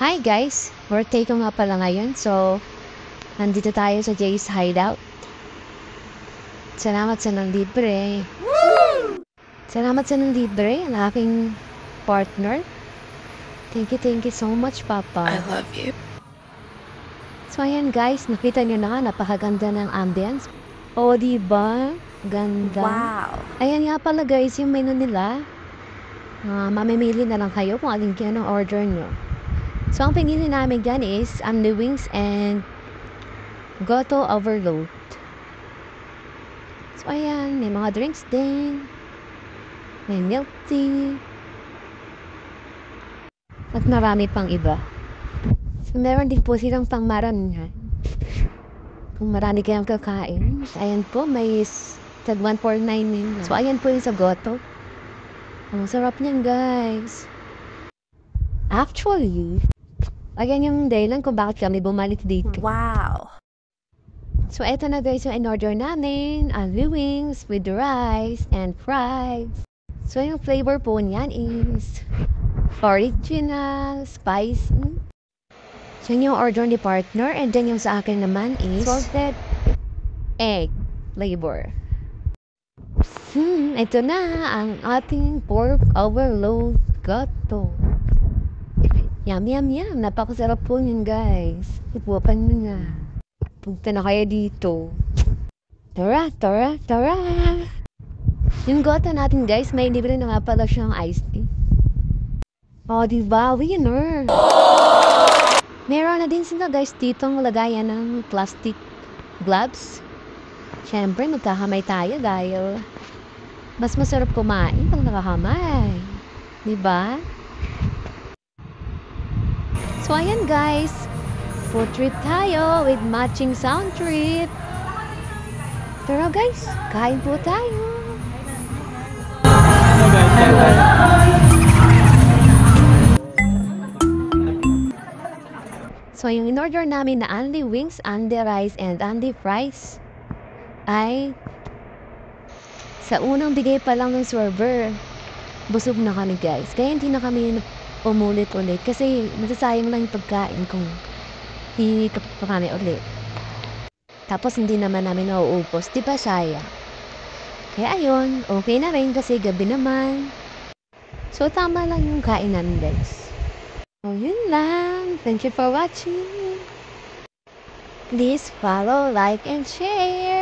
Hi guys! Birthday ko nga pala ngayon, so nandito tayo sa Jay's Hideout. Salamat sa nanlibre. Salamat sa nanlibre, ang aking partner. Thank you so much, Papa. I love you. So ayan guys, nakita nyo na nga, napakaganda ng ambience. O diba? Ganda. Wow. Ayan nga pala guys, yung menu nila. Mamimili na lang kayo kung alin kayo ng order nyo. So, ang pinili namin dyan is Only Wings and Goto Overload. So, ayan. May mga drinks din. May milk tea. At marami pang iba. So, meron din po silang pangmaran. Kung marami kayong kakain. Ayan po, may tag 149 yun. So, ayan po yung sa Goto. Ang sarap niyan, guys. Actually, ayan yung dahilan kung bakit kami bumalik dito. Wow. So, eto na guys yung in-order namin. Only wings with rice and fries. So, yung flavor po niyan is original, spicy. So, yung order ni partner. And then yung sa akin naman is salted egg flavor. Ito na ang ating pork overload gato. Yum, yum, yum. Napakasarap po yun, guys. Ipuapan nyo na. Punta na kayo dito. Tara, tara, tara! Yung gota natin, guys, may libre na nga pala siyang iced tea. O, diba? Winner! Meron na din sila, guys, ditong lagayan ng plastic gloves. Siyempre, magkakamay tayo dahil mas masarap kumain pag nakakamay. Diba? So, ayan guys, food trip tayo with matching sound trip. Tara guys, kain po tayo. So, yung in-order namin na only wings, only rice, and only fries ay sa unang bigay pa lang ng server, busog na kami guys. Kaya hindi na kami umulit-ulit kasi masasayang lang yung pagkain kung hindi pa kami ulit. Tapos hindi naman namin nauubos, di ba sayang? Kaya ayun, okay na rin kasi gabi naman. So tama lang yung kain namin guys. So yun lang, thank you for watching. Please follow, like, and share.